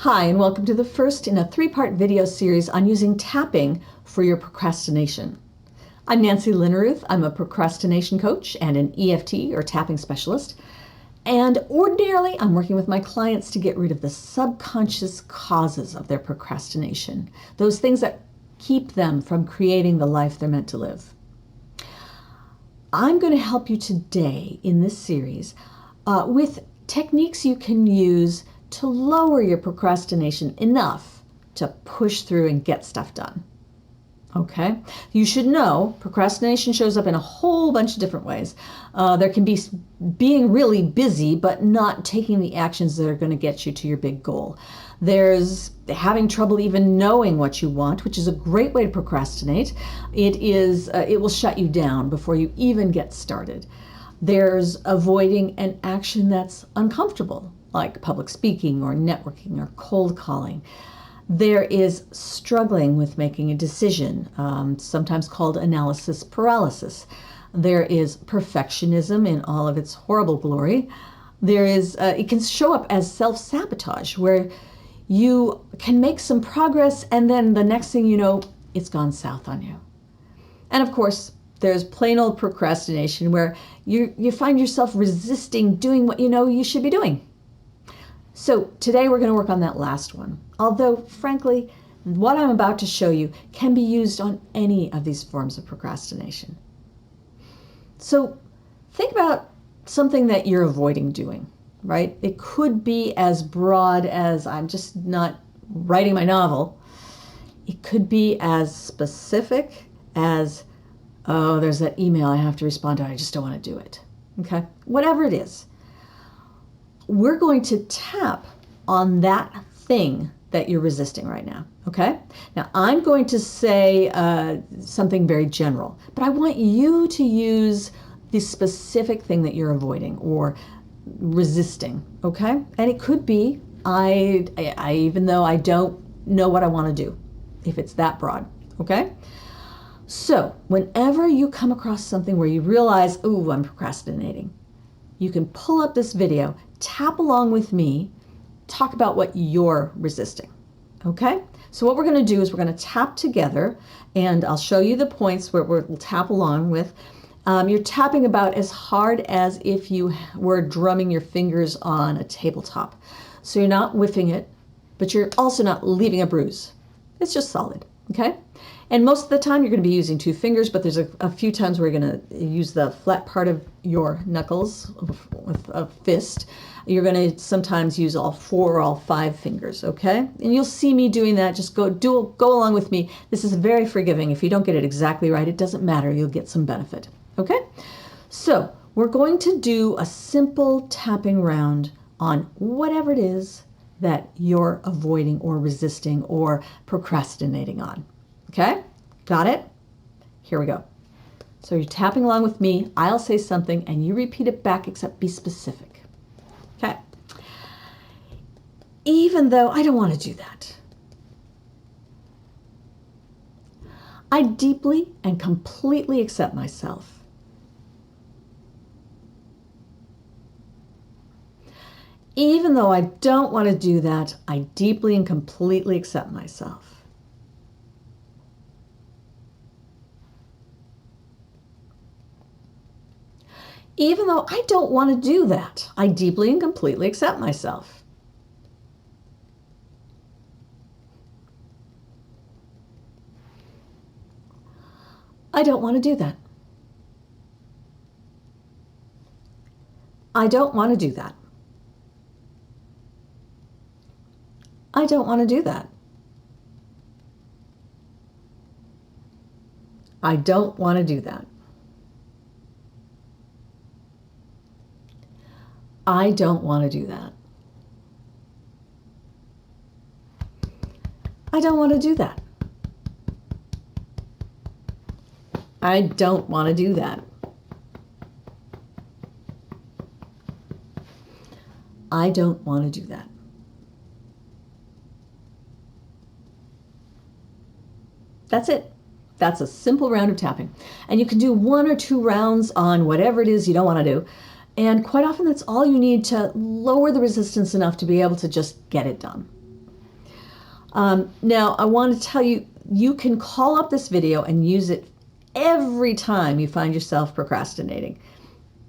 Hi, and welcome to the first in a three-part video series on using tapping for your procrastination. I'm Nancy Linneruth. I'm a procrastination coach and an EFT or tapping specialist. And ordinarily, I'm working with my clients to get rid of the subconscious causes of their procrastination, those things that keep them from creating the life they're meant to live. I'm going to help you today in this series with techniques you can use to lower your procrastination enough to push through and get stuff done. Okay? You should know procrastination shows up in a whole bunch of different ways. There can be being really busy but not taking the actions that are going to get you to your big goal. There's having trouble even knowing what you want, which is a great way to procrastinate. It will shut you down before you even get started. There's avoiding an action that's uncomfortable, like public speaking or networking or cold calling. There is struggling with making a decision, sometimes called analysis paralysis. There is perfectionism in all of its horrible glory. There is, it can show up as self-sabotage, where you can make some progress and then the next thing you know, it's gone south on you. And of course, there's plain old procrastination where you find yourself resisting doing what you know you should be doing. So today we're going to work on that last one. Although, frankly, what I'm about to show you can be used on any of these forms of procrastination. So think about something that you're avoiding doing, right? It could be as broad as I'm just not writing my novel. It could be as specific as, oh, there's that email I have to respond to. I just don't want to do it. Okay? Whatever it is. We're going to tap on that thing that you're resisting right now, okay? Now, I'm going to say something very general, but I want you to use the specific thing that you're avoiding or resisting, okay? And it could be, I even though I don't know what I want to do, if it's that broad, okay? So, whenever you come across something where you realize, ooh, I'm procrastinating, you can pull up this video, tap along with me, talk about what you're resisting, okay? So what we're going to do is we're going to tap together, and I'll show you the points where we'll tap along with. You're tapping about as hard as if you were drumming your fingers on a tabletop. So you're not whiffing it, but you're also not leaving a bruise. It's just solid, okay? And most of the time you're going to be using two fingers, but there's a few times where you're going to use the flat part of your knuckles with a fist. You're going to sometimes use all four or all five fingers, okay? And you'll see me doing that. Just go along with me. This is very forgiving. If you don't get it exactly right, it doesn't matter. You'll get some benefit, okay? So we're going to do a simple tapping round on whatever it is that you're avoiding or resisting or procrastinating on. Okay, got it? Here we go. So you're tapping along with me. I'll say something and you repeat it back, except be specific. Okay. Even though I don't want to do that, I deeply and completely accept myself. Even though I don't want to do that, I deeply and completely accept myself. Even though I don't want to do that, I deeply and completely accept myself. I don't want to do that. I don't want to do that. I don't want to do that. I don't want to do that. I don't want to do that. I don't want to do that. I don't want to do that. I don't want to do that. That's it. That's a simple round of tapping. And you can do 1 or 2 rounds on whatever it is you don't want to do. And quite often that's all you need to lower the resistance enough to be able to just get it done. Now, I want to tell you, you can call up this video and use it every time you find yourself procrastinating.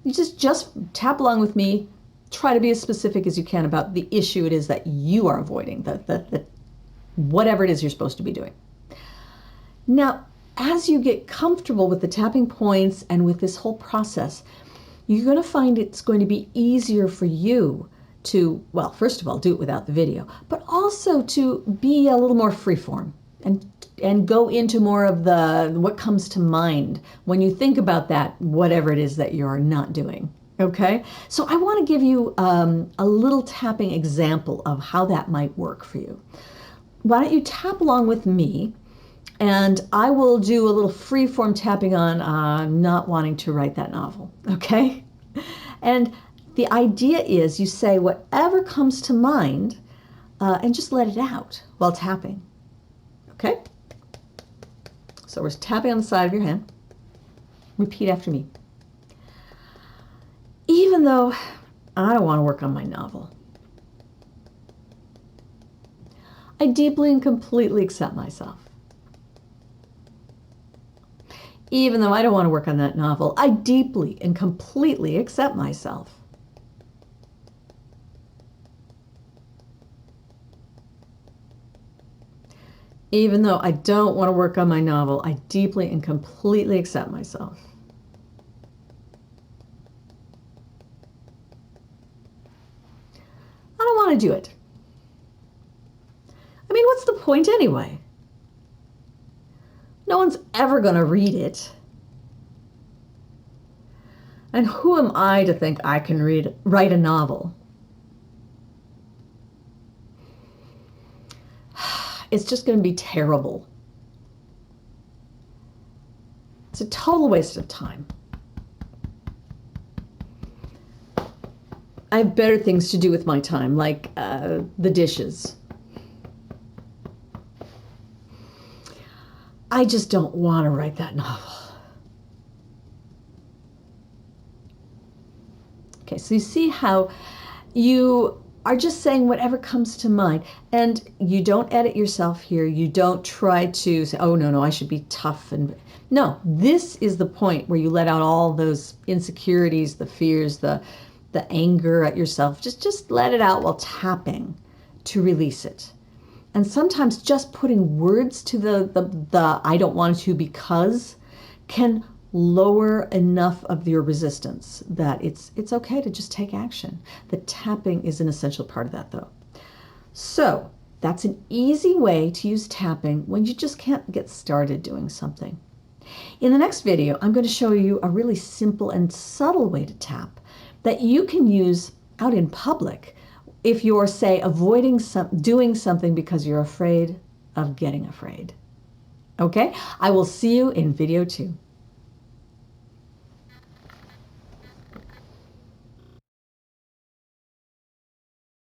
You just tap along with me. Try to be as specific as you can about the issue it is that you are avoiding, whatever it is you're supposed to be doing. Now, as you get comfortable with the tapping points and with this whole process, you're going to find it's going to be easier for you to, well, first of all, do it without the video, but also to be a little more freeform and go into more of the what comes to mind when you think about that, whatever it is that you're not doing. Okay, so I want to give you a little tapping example of how that might work for you. Why don't you tap along with me, and I will do a little free-form tapping on not wanting to write that novel, okay? And the idea is you say whatever comes to mind and just let it out while tapping, okay? So we're tapping on the side of your hand. Repeat after me. Even though I don't want to work on my novel, I deeply and completely accept myself. Even though I don't want to work on that novel, I deeply and completely accept myself. Even though I don't want to work on my novel, I deeply and completely accept myself. I don't want to do it. I mean, what's the point anyway? No one's ever going to read it. And who am I to think I can write a novel? It's just going to be terrible. It's a total waste of time. I have better things to do with my time, like the dishes. I just don't want to write that novel. Okay, so you see how you are just saying whatever comes to mind, and you don't edit yourself here. You don't try to say, oh, no, I should be tough. No, this is the point where you let out all those insecurities, the fears, the anger at yourself. Just let it out while tapping to release it. And sometimes just putting words to the I don't want to because can lower enough of your resistance that it's okay to just take action. The tapping is an essential part of that, though. So that's an easy way to use tapping when you just can't get started doing something. In the next video, I'm going to show you a really simple and subtle way to tap that you can use out in public if you're, say, avoiding doing something because you're afraid of getting afraid. Okay? I will see you in video 2.